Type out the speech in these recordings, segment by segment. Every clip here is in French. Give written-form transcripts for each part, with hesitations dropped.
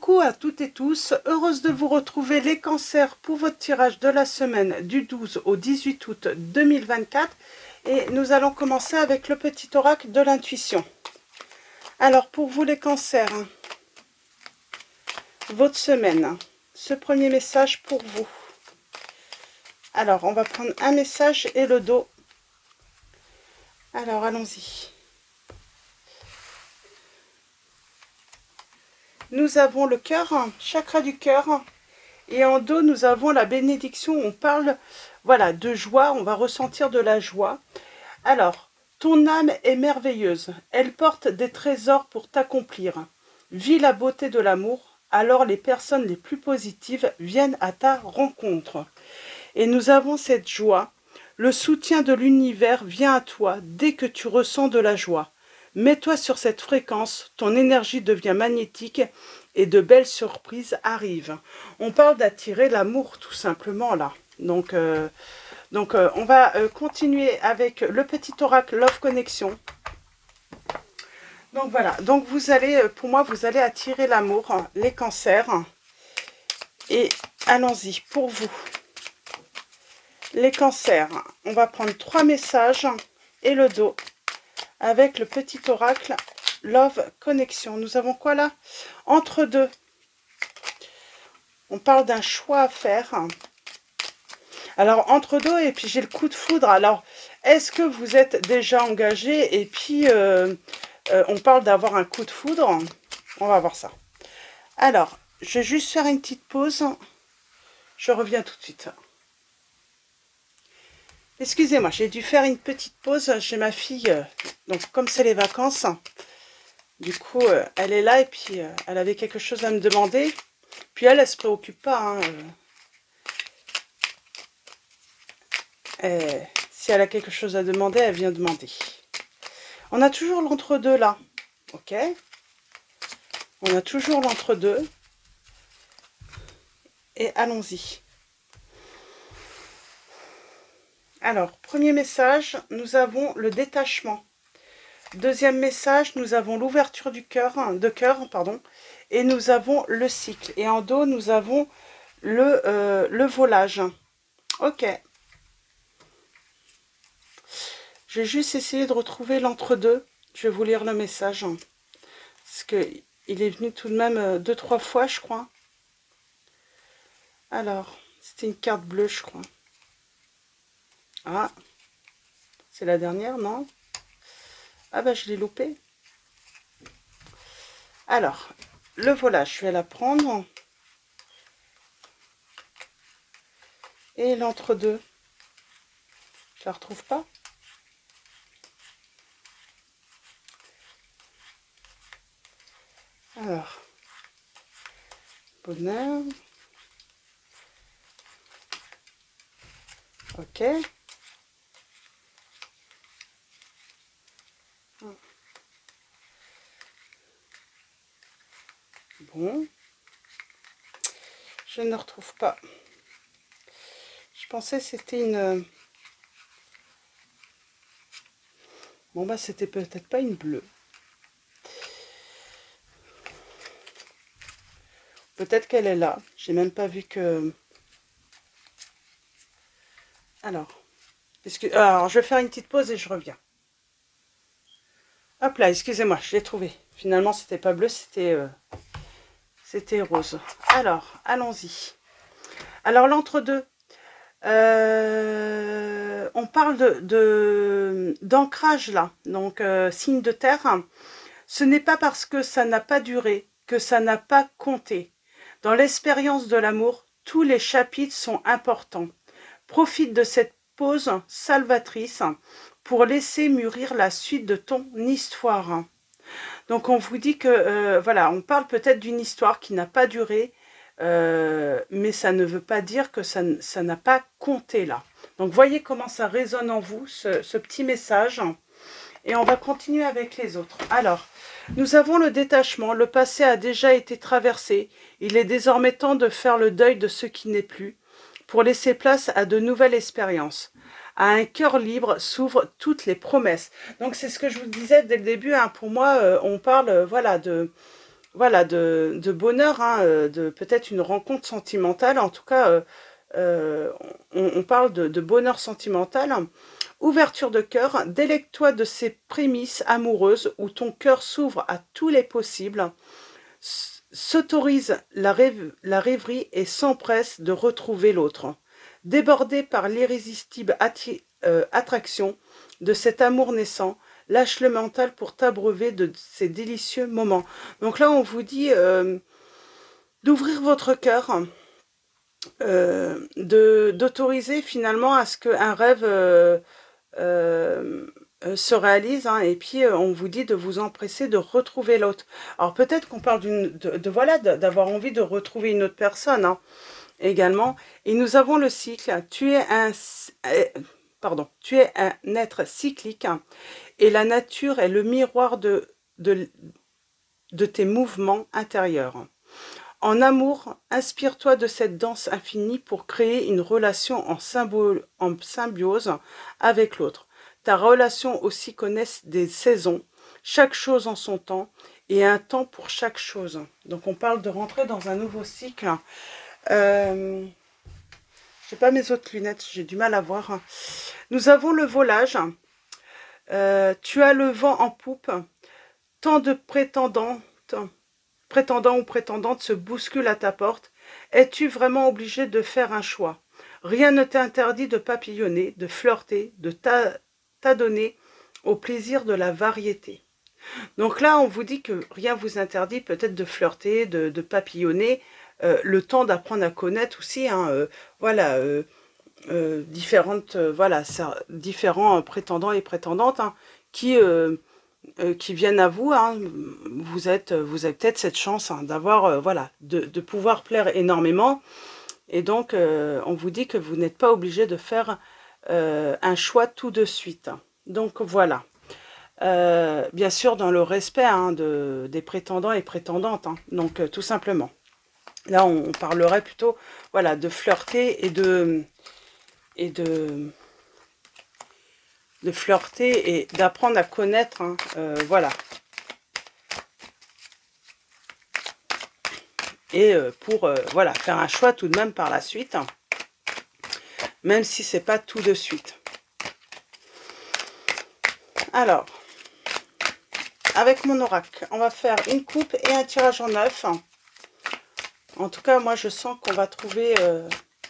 Coucou à toutes et tous, heureuse de vous retrouver les cancers pour votre tirage de la semaine du 12 au 18 août 2024 et nous allons commencer avec le petit oracle de l'intuition. Alors pour vous les cancers, votre semaine, ce premier message pour vous. Alors on va prendre un message et le dos. Alors allons-y. Nous avons le cœur, chakra du cœur, et en dos nous avons la bénédiction. On parle, voilà, de joie, on va ressentir de la joie. Alors, ton âme est merveilleuse, elle porte des trésors pour t'accomplir. Vis la beauté de l'amour, alors les personnes les plus positives viennent à ta rencontre. Et nous avons cette joie, le soutien de l'univers vient à toi dès que tu ressens de la joie. Mets-toi sur cette fréquence, ton énergie devient magnétique et de belles surprises arrivent. On parle d'attirer l'amour tout simplement là. Donc on va continuer avec le petit oracle Love Connection. Donc voilà, donc vous allez, pour moi, vous allez attirer l'amour, les cancers. Et allons-y, pour vous. Les cancers, on va prendre 3 messages et le dos. Avec le petit oracle Love Connection. Nous avons quoi là? Entre deux. On parle d'un choix à faire. Alors, entre deux, et puis j'ai le coup de foudre. Alors, est-ce que vous êtes déjà engagé? Et puis, on parle d'avoir un coup de foudre. On va voir ça. Alors, je vais juste faire une petite pause. Je reviens tout de suite. Excusez-moi, j'ai dû faire une petite pause chez ma fille. Donc, comme c'est les vacances, du coup, elle est là et puis elle avait quelque chose à me demander. Puis elle se préoccupe pas. Si elle a quelque chose à demander, elle vient demander. On a toujours l'entre-deux là. Ok? On a toujours l'entre-deux. Et allons-y. Alors, premier message, nous avons le détachement. Deuxième message, nous avons l'ouverture du cœur, et nous avons le cycle. Et en dos, nous avons le volage. Ok. Je vais juste essayer de retrouver l'entre-deux. Je vais vous lire le message. Parce qu'il est venu tout de même 2-3 fois, je crois. Alors, c'était une carte bleue, je crois. Ah, c'est la dernière, non? Ah bah je l'ai loupé. Alors, le volage, je vais la prendre. Et l'entre-deux. Je la retrouve pas. Alors, bonheur. Ok. Bon. Je ne retrouve pas. Je pensais que c'était une... Bon, bah, c'était peut-être pas une bleue. Peut-être qu'elle est là. J'ai même pas vu que... Alors, je vais faire une petite pause et je reviens. Hop là, excusez-moi, je l'ai trouvé. Finalement, c'était pas bleu, c'était rose. Alors, allons-y. Alors, l'entre-deux. On parle d'ancrage là, donc signe de terre. Ce n'est pas parce que ça n'a pas duré que ça n'a pas compté. Dans l'expérience de l'amour, tous les chapitres sont importants. Profite de cette pause salvatrice pour laisser mûrir la suite de ton histoire. Donc on vous dit que, voilà, on parle peut-être d'une histoire qui n'a pas duré, mais ça ne veut pas dire que ça n'a pas compté là. Donc voyez comment ça résonne en vous, ce petit message. Et on va continuer avec les autres. Alors, nous avons le détachement. Le passé a déjà été traversé. Il est désormais temps de faire le deuil de ce qui n'est plus, pour laisser place à de nouvelles expériences. À un cœur libre s'ouvrent toutes les promesses. Donc c'est ce que je vous disais dès le début. Pour moi, on parle voilà, voilà, de bonheur, hein, de peut-être une rencontre sentimentale. En tout cas, on parle de bonheur sentimental. Ouverture de cœur, délecte-toi de ces prémices amoureuses où ton cœur s'ouvre à tous les possibles, s'autorise la rêverie et s'empresse de retrouver l'autre. Débordé par l'irrésistible attraction de cet amour naissant, lâche le mental pour t'abreuver de ces délicieux moments. Donc là, on vous dit d'ouvrir votre cœur, d'autoriser finalement à ce qu'un rêve se réalise, hein, et puis on vous dit de vous empresser de retrouver l'autre. Alors peut-être qu'on parle voilà, d'avoir envie de retrouver une autre personne, hein, également. Et nous avons le cycle. Tu es un être cyclique, hein, et la nature est le miroir de tes mouvements intérieurs. En amour, inspire-toi de cette danse infinie pour créer une relation en symbiose avec l'autre. Ta relation aussi connaît des saisons, chaque chose en son temps, et un temps pour chaque chose. Donc on parle de rentrer dans un nouveau cycle. J'ai pas mes autres lunettes, j'ai du mal à voir. Nous avons le volage. Tu as le vent en poupe. Tant de prétendants ou prétendantes se bousculent à ta porte. Es-tu vraiment obligé de faire un choix? Rien ne t'interdit de papillonner, de flirter, de t'adonner au plaisir de la variété. Donc là, on vous dit que rien vous interdit peut-être de flirter, de papillonner, le temps d'apprendre à connaître aussi, hein, voilà, différents prétendants et prétendantes, hein, qui viennent à vous, hein. Vous avez peut-être cette chance, hein, d'avoir, voilà, de pouvoir plaire énormément. Et donc, on vous dit que vous n'êtes pas obligé de faire un choix tout de suite. Donc, voilà. Bien sûr, dans le respect, hein, des prétendants et prétendantes. Hein. Donc, tout simplement. Là, on parlerait plutôt, voilà, de flirter et de flirter et d'apprendre à connaître, hein, voilà. Et pour voilà, faire un choix tout de même par la suite, hein, même si c'est pas tout de suite. Alors, avec mon oracle, on va faire une coupe et un tirage en 9. En tout cas, moi je sens qu'on va trouver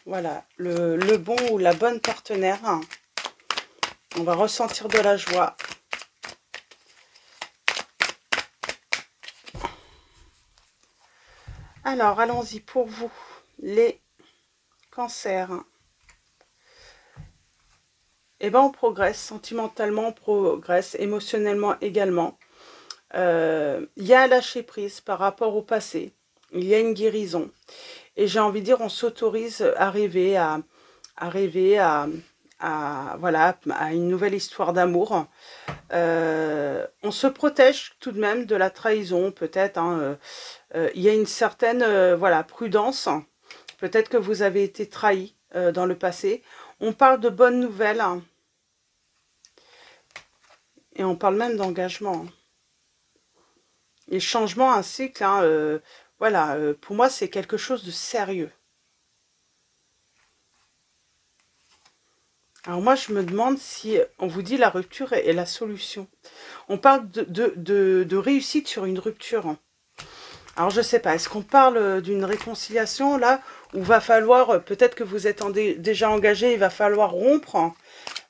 voilà, le bon ou la bonne partenaire. On va ressentir de la joie. Alors, allons-y pour vous, les cancers. Eh bien, on progresse, sentimentalement, on progresse, émotionnellement également. Il y a un lâcher-prise par rapport au passé. Il y a une guérison. Et j'ai envie de dire, on s'autorise à rêver, voilà, à une nouvelle histoire d'amour. On se protège tout de même de la trahison, peut-être. Hein, il y a une certaine voilà, prudence. Peut-être que vous avez été trahi dans le passé. On parle de bonnes nouvelles. Hein, et on parle même d'engagement. Et changement, un cycle, hein, voilà, pour moi, c'est quelque chose de sérieux. Alors moi, je me demande si on vous dit la rupture est la solution. On parle de réussite sur une rupture. Alors je ne sais pas, est-ce qu'on parle d'une réconciliation là, où va falloir, peut-être que vous êtes déjà engagé, il va falloir rompre,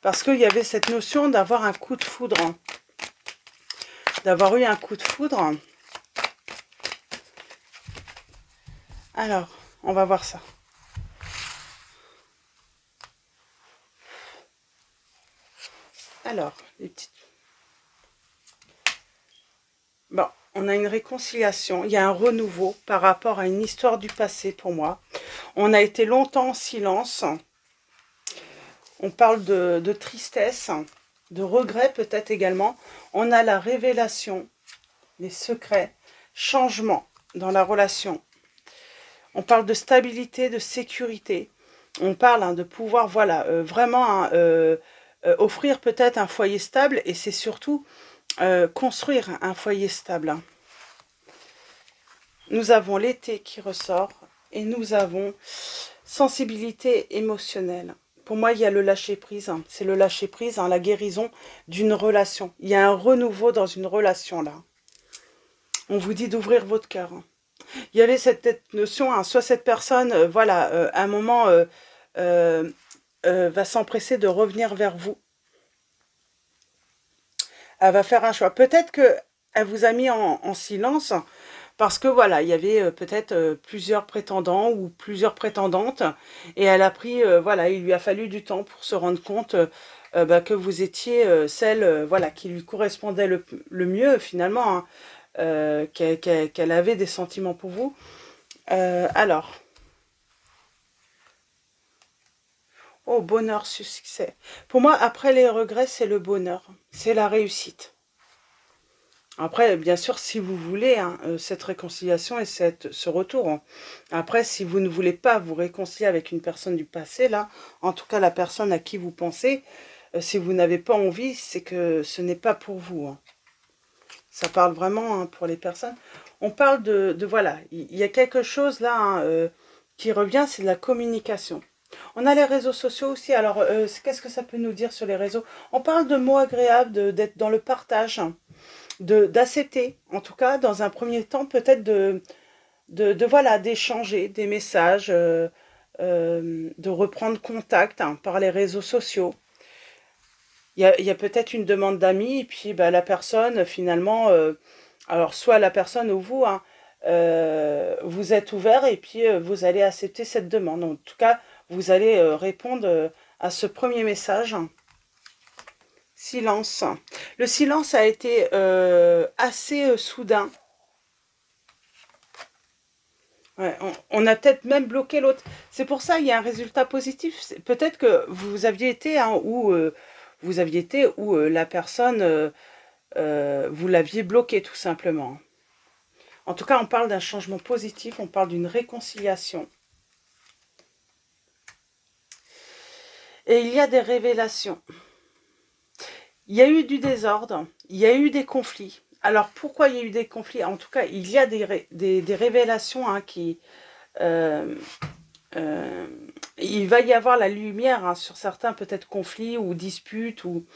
parce qu'il y avait cette notion d'avoir un coup de foudre. D'avoir eu un coup de foudre. Alors, on va voir ça. Alors, les petites... Bon, on a une réconciliation, il y a un renouveau par rapport à une histoire du passé pour moi. On a été longtemps en silence. On parle de tristesse, de regret peut-être également. On a la révélation, les secrets, changement dans la relation. On parle de stabilité, de sécurité. On parle, hein, de pouvoir, voilà, vraiment hein, offrir peut-être un foyer stable, et c'est surtout construire un foyer stable. Nous avons l'été qui ressort et nous avons sensibilité émotionnelle. Pour moi, il y a le lâcher-prise. C'est le lâcher-prise, la guérison d'une relation. Il y a un renouveau dans une relation, là. On vous dit d'ouvrir votre cœur. Il y avait cette notion, soit cette personne, voilà, à un moment, euh, va s'empresser de revenir vers vous. Elle va faire un choix. Peut-être qu'elle vous a mis en silence parce que voilà, il y avait peut-être plusieurs prétendants ou plusieurs prétendantes et elle a pris, voilà, il lui a fallu du temps pour se rendre compte que vous étiez celle voilà, qui lui correspondait le mieux finalement, hein, qu'elle avait des sentiments pour vous. Alors, oh, bonheur, succès. Pour moi, après les regrets, c'est le bonheur, c'est la réussite. Après, bien sûr, si vous voulez hein, cette réconciliation et ce retour. Hein. Après, si vous ne voulez pas vous réconcilier avec une personne du passé, là, en tout cas la personne à qui vous pensez, si vous n'avez pas envie, c'est que ce n'est pas pour vous. Hein. Ça parle vraiment hein, pour les personnes. On parle voilà, il y a quelque chose là hein, qui revient, c'est de la communication. On a les réseaux sociaux aussi. Alors, qu'est-ce que ça peut nous dire sur les réseaux? On parle de mots agréables, d'être dans le partage. Hein, d'accepter, en tout cas, dans un premier temps, peut-être voilà, d'échanger des messages, de reprendre contact hein, par les réseaux sociaux. Il y a peut-être une demande d'amis, et puis bah, la personne, finalement, alors soit la personne ou vous, hein, vous êtes ouvert, et puis vous allez accepter cette demande. En tout cas, vous allez répondre à ce premier message. Silence. Le silence a été assez soudain. Ouais, on a peut-être même bloqué l'autre. C'est pour ça qu'il y a un résultat positif. Peut-être que vous aviez été hein, où la personne vous l'aviez bloqué tout simplement. En tout cas, on parle d'un changement positif, on parle d'une réconciliation. Et il y a des révélations. Il y a eu du désordre, il y a eu des conflits. Alors, pourquoi il y a eu des conflits? En tout cas, il y a des révélations hein, qui... il va y avoir la lumière hein, sur certains peut-être conflits ou disputes ou...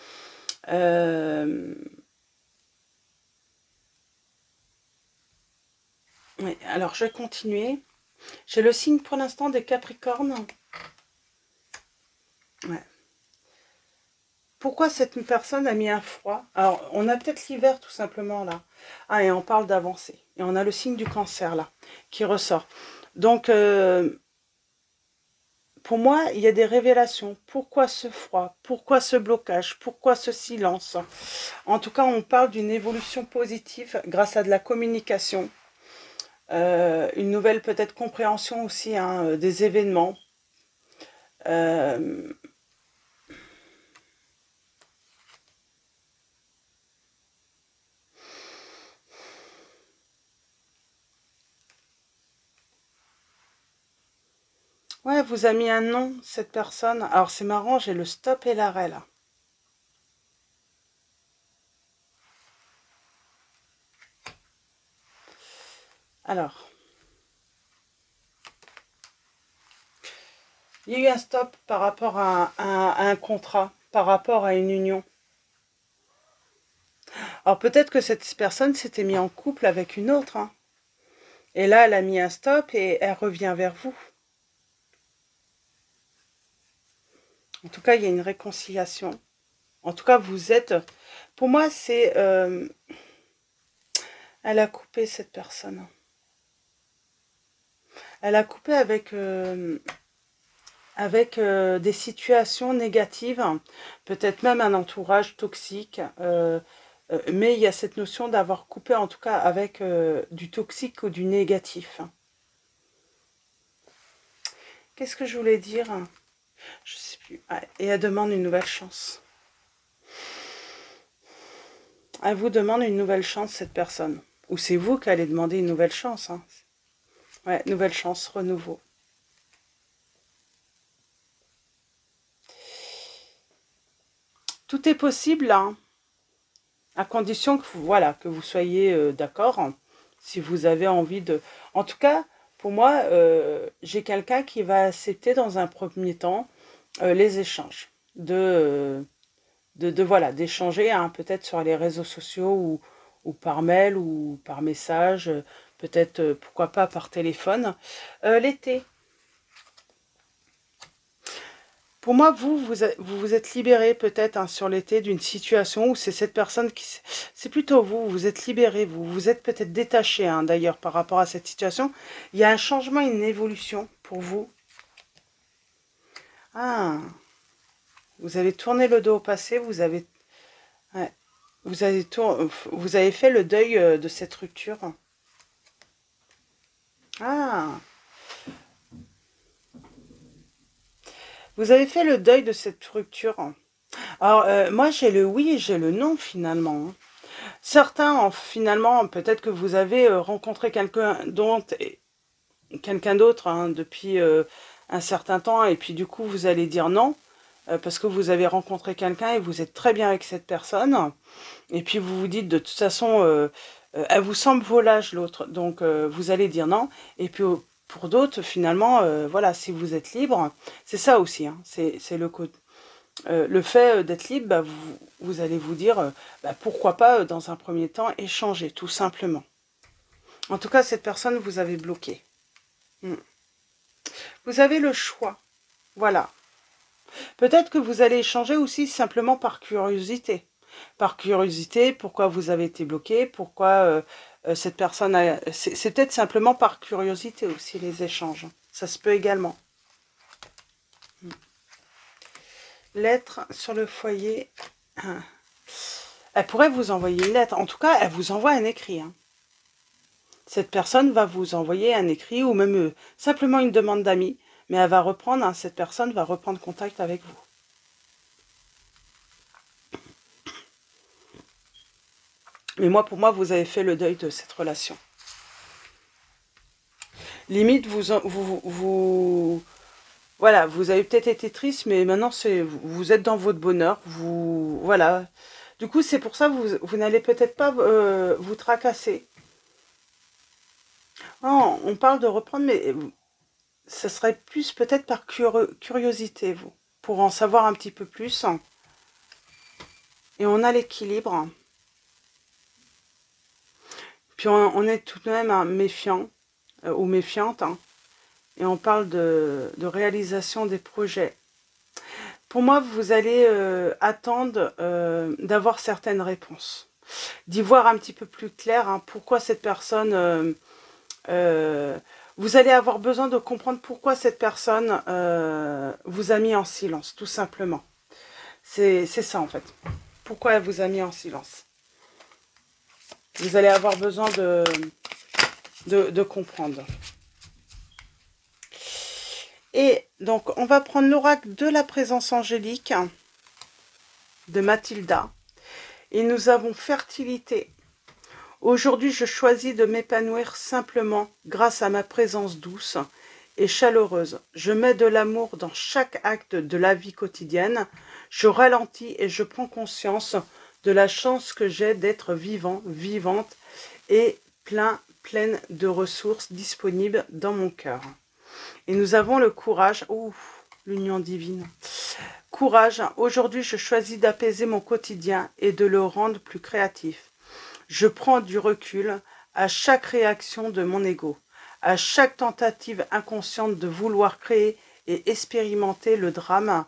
Oui, alors, je vais continuer. J'ai le signe pour l'instant des Capricornes. Ouais. Pourquoi cette personne a mis un froid? Alors, on a peut-être l'hiver tout simplement là. Ah, et on parle d'avancée. Et on a le signe du Cancer là, qui ressort. Donc, pour moi, il y a des révélations. Pourquoi ce froid? Pourquoi ce blocage? Pourquoi ce silence? En tout cas, on parle d'une évolution positive grâce à de la communication. Une nouvelle peut-être compréhension aussi hein, des événements. Ouais, vous a mis un nom, cette personne. Alors, c'est marrant, j'ai le stop et l'arrêt, là. Alors, il y a eu un stop par rapport à un contrat, par rapport à une union. Alors, peut-être que cette personne s'était mise en couple avec une autre. Hein. Et là, elle a mis un stop et elle revient vers vous. En tout cas, il y a une réconciliation. En tout cas, vous êtes... Pour moi, c'est... elle a coupé cette personne. Elle a coupé avec des situations négatives, peut-être même un entourage toxique, mais il y a cette notion d'avoir coupé en tout cas avec du toxique ou du négatif. Qu'est-ce que je voulais dire? Je sais plus. Ah, et elle demande une nouvelle chance. Elle vous demande une nouvelle chance, cette personne. Ou c'est vous qui allez demander une nouvelle chance. Hein. Ouais, nouvelle chance, renouveau. Tout est possible, hein, à condition que vous, voilà, que vous soyez d'accord. si vous avez envie de... En tout cas, pour moi, j'ai quelqu'un qui va accepter dans un premier temps les échanges, voilà, d'échanger hein, peut-être sur les réseaux sociaux ou par mail ou par message, peut-être pourquoi pas par téléphone. L'été. Pour moi, vous êtes libéré peut-être hein, sur l'été d'une situation où c'est cette personne qui... C'est plutôt vous êtes libéré, vous êtes peut-être détaché hein, d'ailleurs par rapport à cette situation. Il y a un changement, une évolution pour vous. Ah, vous avez tourné le dos au passé, ouais, vous avez fait le deuil de cette rupture. Ah, vous avez fait le deuil de cette rupture. Alors, moi, j'ai le oui et j'ai le non, finalement. Hein. Certains, finalement, peut-être que vous avez rencontré quelqu'un d'autre hein, depuis un certain temps, et puis du coup, vous allez dire non, parce que vous avez rencontré quelqu'un et vous êtes très bien avec cette personne, et puis vous vous dites, de toute façon, elle vous semble volage, l'autre, donc vous allez dire non, et puis pour d'autres, finalement, voilà, si vous êtes libre, c'est ça aussi, hein, c'est le fait d'être libre, bah, vous allez vous dire, bah, pourquoi pas, dans un premier temps, échanger, tout simplement. En tout cas, cette personne, vous avez bloqué. Vous avez le choix. Voilà. Peut-être que vous allez échanger aussi simplement par curiosité. Par curiosité, pourquoi vous avez été bloqué, pourquoi cette personne a... C'est peut-être simplement par curiosité aussi, les échanges. Ça se peut également. Lettre sur le foyer. Elle pourrait vous envoyer une lettre. En tout cas, elle vous envoie un écrit. Hein. Cette personne va vous envoyer un écrit ou même simplement une demande d'amis. Mais elle va reprendre, hein, cette personne va reprendre contact avec vous. Mais moi, pour moi, vous avez fait le deuil de cette relation. Limite, voilà, vous avez peut-être été triste, mais maintenant, vous êtes dans votre bonheur. Voilà. Du coup, c'est pour ça que vous n'allez peut-être pas vous tracasser. Non, on parle de reprendre, mais ce serait plus peut-être par curiosité, vous, pour en savoir un petit peu plus. Et on a l'équilibre. Puis on est tout de même méfiant ou méfiante. Hein, et on parle de réalisation des projets. Pour moi, vous allez attendre d'avoir certaines réponses. D'y voir un petit peu plus clair hein, pourquoi cette personne... vous allez avoir besoin de comprendre pourquoi cette personne vous a mis en silence, tout simplement. C'est ça, en fait. Pourquoi elle vous a mis en silence. Vous allez avoir besoin de comprendre. Et donc, on va prendre l'oracle de la présence angélique de Mathilda. Et nous avons fertilité. Aujourd'hui, je choisis de m'épanouir simplement grâce à ma présence douce et chaleureuse. Je mets de l'amour dans chaque acte de la vie quotidienne. Je ralentis et je prends conscience de la chance que j'ai d'être vivant, vivante et pleine de ressources disponibles dans mon cœur. Et nous avons le courage, l'union divine. Courage, aujourd'hui je choisis d'apaiser mon quotidien et de le rendre plus créatif. Je prends du recul à chaque réaction de mon ego, à chaque tentative inconsciente de vouloir créer et expérimenter le drame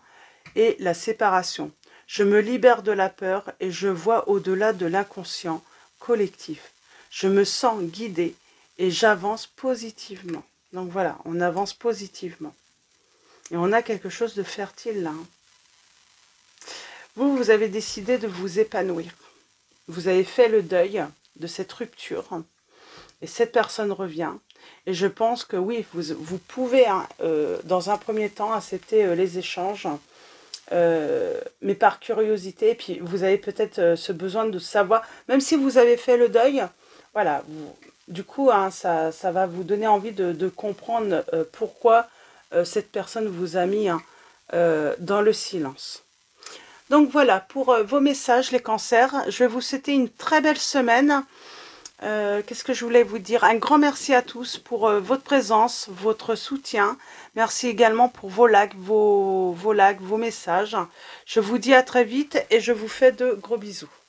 et la séparation. Je me libère de la peur et je vois au-delà de l'inconscient collectif. Je me sens guidée et j'avance positivement. Donc voilà, on avance positivement. Et on a quelque chose de fertile là. Hein. Vous avez décidé de vous épanouir. Vous avez fait le deuil de cette rupture. Et cette personne revient. Et je pense que oui, vous pouvez, hein, dans un premier temps, accepter les échanges. Mais par curiosité. Et puis, vous avez peut-être ce besoin de savoir, même si vous avez fait le deuil, voilà, du coup, hein, ça va vous donner envie de comprendre pourquoi cette personne vous a mis hein, dans le silence. Donc voilà, pour vos messages, les cancers, je vais vous souhaiter une très belle semaine. Qu'est-ce que je voulais vous dire? Un grand merci à tous pour votre présence, votre soutien. Merci également pour vos likes, vos messages. Je vous dis à très vite et je vous fais de gros bisous.